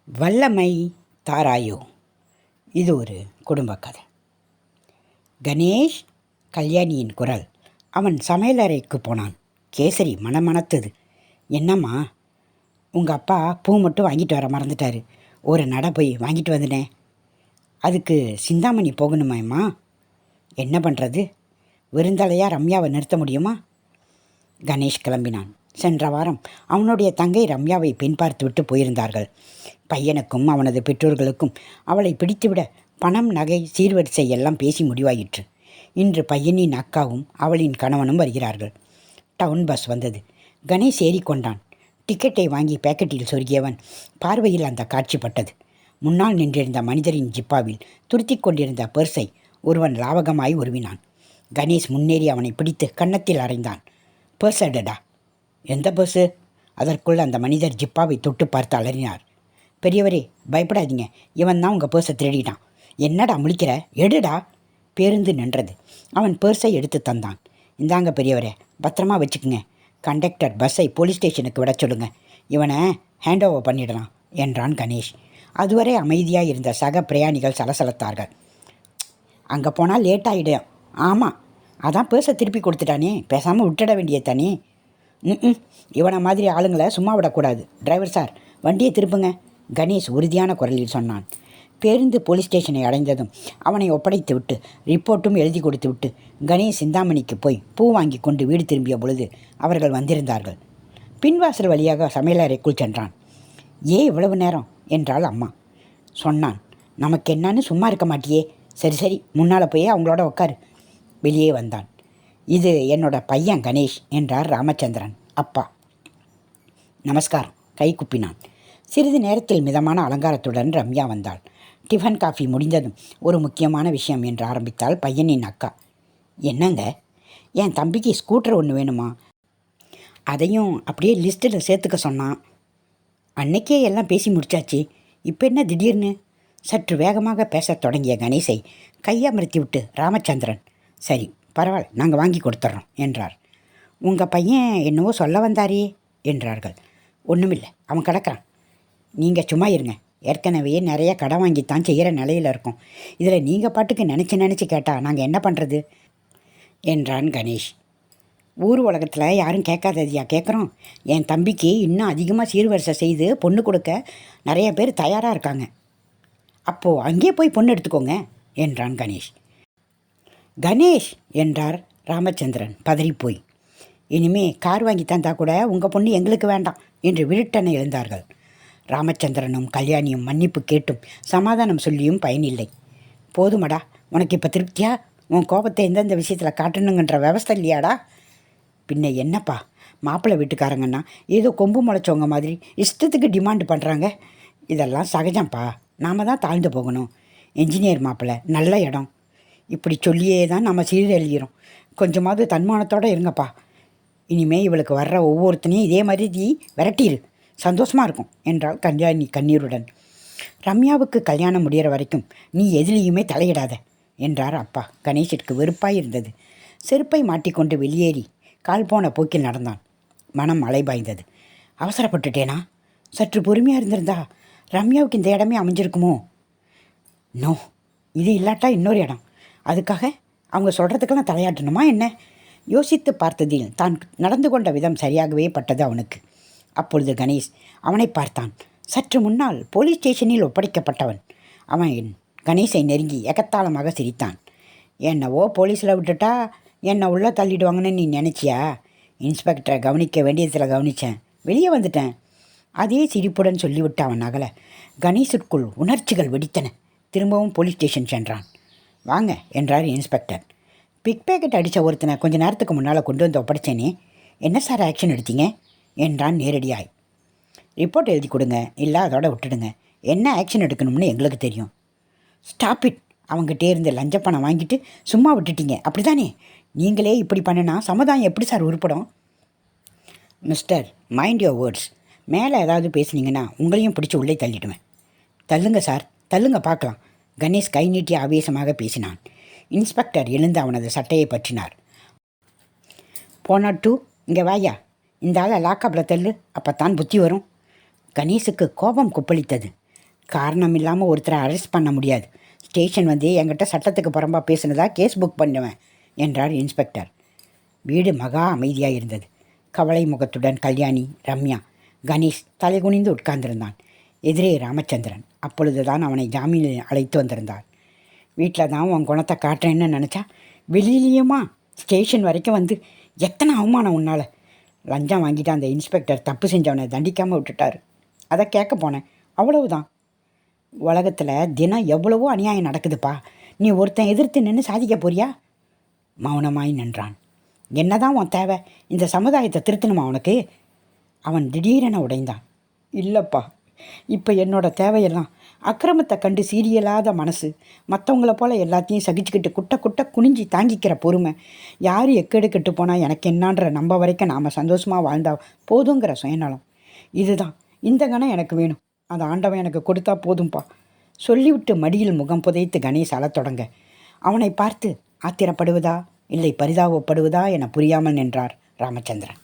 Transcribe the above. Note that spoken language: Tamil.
வல்லமை தாராயோ. இது ஒரு குடும்ப கதை. கணேஷ். கல்யாணியின் குரல். அவன் சமையலறைக்கு போனான். கேசரி மணமணத்தது. என்னம்மா, உங்கள் அப்பா பூ மட்டும் வாங்கிட்டு வர மறந்துட்டாரு. ஒரு நடை போய் வாங்கிட்டு வந்துட்டேன். அதுக்கு சிந்தாமணி போகணுமாம்மா. என்ன பண்ணுறது? விருந்தாளையாக ரம்யாவை நிறுத்த முடியுமா? கணேஷ் கிளம்பினான். சென்ற வாரம் அவனுடைய தங்கை ரம்யாவை பெண் பார்த்து விட்டு போயிருந்தார்கள். பையனுக்கும் அவனது பெற்றோர்களுக்கும் அவளை பிடித்துவிட பணம், நகை, சீர்வரிசை எல்லாம் பேசி முடிவாயிற்று. இன்று பையனின் அக்காவும் அவளின் கணவனும் வருகிறார்கள். டவுன் பஸ் வந்தது. கணேஷ் ஏறிக்கொண்டான். டிக்கெட்டை வாங்கி பேக்கெட்டில் சொருகியவன் பார்வையில் அந்த காட்சி பட்டது. முன்னால் நின்றிருந்த மனிதரின் ஜிப்பாவில் துருத்தி கொண்டிருந்த பர்ஸை ஒருவன் லாவகமாய் உருவினான். கணேஷ் முன்னேறி அவனை பிடித்து கன்னத்தில் அறைந்தான். பர்ஸ் எடுடா. எந்த பர்ஸு? அதற்குள் அந்த மனிதர் ஜிப்பாவை தொட்டு பார்த்து அலறினார். பெரியவரே, பயப்படாதீங்க, இவன் தான் உங்கள் பர்ஸை திருடிட்டான். என்னடா முழிக்கிற? எடுடா. பேருந்து நின்றது. அவன் பர்ஸை எடுத்து தந்தான். இந்தாங்க பெரியவரே, பத்திரமா வச்சுக்குங்க. கண்டக்டர் பஸ்ஸை போலீஸ் ஸ்டேஷனுக்கு விட சொல்லுங்க. இவனை ஹேண்ட் ஓவர் பண்ணிடலாம் என்றான் கணேஷ். அதுவரை அமைதியாக இருந்த சக பிரயாணிகள் சலசலத்தார்கள். அங்கே போனால் லேட் ஆகிடும். ஆமாம், அதான் பர்ஸை திருப்பி கொடுத்துட்டானே, பேசாமல் விட்டுட வேண்டியதானே. இவனை மாதிரி ஆளுங்களை சும்மா விடக்கூடாது. டிரைவர் சார், வண்டியை திருப்புங்க, கணேஷ் உறுதியான குரலில் சொன்னான். பேருந்து போலீஸ் ஸ்டேஷனை அடைந்ததும் அவனை ஒப்படைத்து விட்டு ரிப்போர்ட்டும் எழுதி கொடுத்து விட்டு கணேஷ் சிந்தாமணிக்கு போய் பூ வாங்கி கொண்டு வீடு திரும்பிய பொழுது அவர்கள் வந்திருந்தார்கள். பின்வாசல் வழியாக சமையலறைக்குள் சென்றான். ஏன் இவ்வளவு நேரம் என்றாள் அம்மா. சொன்னான், நமக்கு என்னன்னு சும்மா இருக்க மாட்டியே. சரி சரி, முன்னால் போய் அவங்களோட உட்காரு. வெளியே வந்தான். இது என்னோட பையன் கணேஷ் என்றார் ராமச்சந்திரன் அப்பா. நமஸ்காரம். கை குப்பினான். சிறிது நேரத்தில் மிதமான அலங்காரத்துடன் ரம்யா வந்தாள். டிஃபன் காஃபி முடிந்ததும் ஒரு முக்கியமான விஷயம் என்று ஆரம்பித்தாள் பையனின் அக்கா. என்னங்க, என் தம்பிக்கு ஸ்கூட்டர் ஒன்று வேணுமா? அதையும் அப்படியே லிஸ்ட்டில் சேர்த்துக்க சொன்னான். அன்னைக்கே எல்லாம் பேசி முடிச்சாச்சு. இப்போ என்ன திடீர்னு? சற்று வேகமாக பேசத் தொடங்கிய கணேஷை கையமர்த்தி விட்டு ராமச்சந்திரன், சரி பரவாயில்ல, நாங்கள் வாங்கி கொடுத்துட்றோம் என்றார். உங்கள் பையன் என்னவோ சொல்ல வந்தாரே என்றார்கள். ஒன்றுமில்லை, அவன் கிடக்கிறான். நீங்கள் சும்மா இருங்க. ஏற்கனவே நிறைய கடன் வாங்கித்தான் செய்கிற நிலையில் இருக்கோம். இதில் நீங்கள் பாட்டுக்கு நினச்சி கேட்டால் நாங்கள் என்ன பண்ணுறது என்றான் கணேஷ். ஊர் உலகத்தில் யாரும் கேட்காததையா கேட்குறோம். என் தம்பிக்கு இன்னும் அதிகமாக சீர்வரிசை செய்து பொண்ணு கொடுக்க நிறைய பேர் தயாராக இருக்காங்க. அப்போது அங்கேயே போய் பொண்ணு எடுத்துக்கோங்க என்றான் கணேஷ். கணேஷ் என்றார் ராமச்சந்திரன் பதறிப்போய். இனிமே கார் வாங்கி தந்தா கூட உங்கள் பொண்ணு எங்களுக்கு வேண்டாம் என்று விருட்டனை எழுந்தார்கள். ராமச்சந்திரனும் கல்யாணியும் மன்னிப்பு கேட்டும் சமாதானம் சொல்லியும் பயனில்லை. போதுமடா, உனக்கு இப்போ திருப்தியா? உன் கோபத்தை எந்தெந்த விஷயத்தில் காட்டணுங்கன்ற விவஸ்தை இல்லையாடா? பின்ன என்னப்பா, மாப்பிள்ளை வீட்டுக்காரங்கன்னா ஏதோ கொம்பு முளைச்சவங்க மாதிரி இஷ்டத்துக்கு டிமாண்டு பண்ணுறாங்க. இதெல்லாம் சகஜம்ப்பா, நாம் தான் தாழ்ந்து போகணும். என்ஜினியர் மாப்பிள்ளை, நல்ல இடம், இப்படி சொல்லியே தான் நம்ம சீரழிகிறோம். கொஞ்சமாவது தன்மானத்தோடு இருங்கப்பா. இனிமேல் இவளுக்கு வர்ற ஒவ்வொருத்தனையும் இதே மாதிரி விரட்டிடு, சந்தோஷமாக இருக்கும் என்றாள் கல்யாணி கண்ணீருடன். ரம்யாவுக்கு கல்யாணம் முடிகிற வரைக்கும் நீ எதிலையுமே தலையிடாத என்றார் அப்பா. கணேஷிற்கு வெறுப்பாய் இருந்தது. செருப்பை மாட்டிக்கொண்டு வெளியேறி கால் போன போக்கில் நடந்தான். மனம் அலைபாய்ந்தது. அவசரப்பட்டுட்டேனா? சற்று பொறுமையாக இருந்திருந்தா ரம்யாவுக்கு இந்த இடமே அமைஞ்சிருக்குமோ? நோ, இது இல்லாட்டா இன்னொரு இடம். அதுக்காக அவங்க சொல்கிறதுக்கெல்லாம் தலையாட்டணுமா என்ன? யோசித்து பார்த்ததில் தான் நடந்து கொண்ட விதம் சரியாகவே பட்டது அவனுக்கு. அப்பொழுது கணேஷ் அவனை பார்த்தான். சற்று முன்னால் போலீஸ் ஸ்டேஷனில் ஒப்படைக்கப்பட்டவன். அவன் கணேஷை நெருங்கி எகத்தாளமாக சிரித்தான். என்னவோ போலீஸில் விட்டுட்டா என்னை உள்ளே தள்ளிடுவாங்கன்னு நீ நினச்சியா? இன்ஸ்பெக்டரை கவனிக்க வேண்டியதில் கவனித்தேன், வெளியே வந்துட்டேன். அதே சிரிப்புடன் சொல்லிவிட்டு அவன் அகல கணேஷிற்குள் உணர்ச்சிகள் வெடித்தன. திரும்பவும் போலீஸ் ஸ்டேஷன் சென்றான். வாங்க என்றார் இன்ஸ்பெக்டர். பிக் பேக்கெட் அடித்த ஒருத்தனை கொஞ்ச நேரத்துக்கு முன்னால் கொண்டு வந்து ஒப்படைச்சேனே, என்ன சார் ஆக்ஷன் எடுத்தீங்க என்றான் நேரடியாய். ரிப்போர்ட் எழுதி கொடுங்க, இல்லை அதோட விட்டுடுங்க. என்ன ஆக்ஷன் எடுக்கணும்னு எங்களுக்கு தெரியும். Stop it. அவங்ககிட்டே இருந்து லஞ்ச பணம் வாங்கிட்டு சும்மா விட்டுட்டீங்க, அப்படி தானே? நீங்களே இப்படி பண்ணினா சமுதாயம் எப்படி சார் உருப்படும்? Mister, mind your words. மேலே ஏதாவது பேசுனீங்கன்னா உங்களையும் பிடிச்சி உள்ளே தள்ளிடுவேன். தள்ளுங்க சார், தள்ளுங்க பார்க்கலாம். கணேஷ் கை நீட்டி ஆவேசமாக பேசினான். இன்ஸ்பெக்டர் எழுந்து அவனது சட்டையை பற்றினார். போனா டூ, இங்கே வாயா, இந்த ஆளை லாக்கப்பில் தள்ளு, அப்போத்தான் புத்தி வரும். கணேஷுக்கு கோபம் கொப்பளித்தது. காரணம் இல்லாமல் ஒருத்தரை அரெஸ்ட் பண்ண முடியாது. ஸ்டேஷன் வந்து என்கிட்ட சட்டத்துக்கு புறம்பா பேசுனதா கேஸ் புக் பண்ணுவேன் என்றார் இன்ஸ்பெக்டர். வீடு மகா அமைதியாக இருந்தது. கவலை முகத்துடன் கல்யாணி, ரம்யா, கணேஷ் தலைகுனிந்து உட்கார்ந்திருந்தான். எதிரே ராமச்சந்திரன். அப்பொழுதுதான் அவனை ஜாமீனில் அழைத்து வந்திருந்தார். வீட்டில் தான் உன் குணத்தை காட்டுறேன்னு நினச்சா வெளியிலையுமா ஸ்டேஷன் வரைக்கும் வந்து எத்தனை அவமானம் உன்னால். லஞ்சம் வாங்கிட்டு அந்த இன்ஸ்பெக்டர் தப்பு செஞ்சவனை தண்டிக்காமல் விட்டுட்டார். அதை கேட்க போனேன், அவ்வளவுதான். உலகத்தில் தினம் எவ்வளவோ அநியாயம் நடக்குதுப்பா. நீ ஒருத்தன் எதிர்த்து நின்று சாதிக்க போறியா? மௌனமாய் நின்றான். என்னதான் உன் தேவை? இந்த சமுதாயத்தை திருத்தணுமா உனக்கு? அவன் திடீரென உடைந்தான். இல்லைப்பா, இப்போ என்னோட தேவையெல்லாம் அக்கிரமத்தை கண்டு சீரியலாத மனசு, மற்றவங்கள போல் எல்லாத்தையும் சகிச்சுக்கிட்டு குட்ட குட்ட குனிஞ்சி தாங்கிக்கிற பொறுமை, யார் எக்கெடு கெட்டு போனால் எனக்கு என்னான்ற நம்ப வரைக்கும் நாம் சந்தோஷமாக வாழ்ந்தா போதுங்கிற சுயநலம், இதுதான் இந்த கணம் எனக்கு வேணும். அது ஆண்டவன் எனக்கு கொடுத்தா போதும்பா சொல்லிவிட்டு மடியில் முகம் புதைத்து கணேஷ் அழத் தொடங்க அவனை பார்த்து ஆத்திரப்படுவதா இல்லை பரிதாபப்படுவதா என புரியாமல் நின்றார் ராமச்சந்திரன்.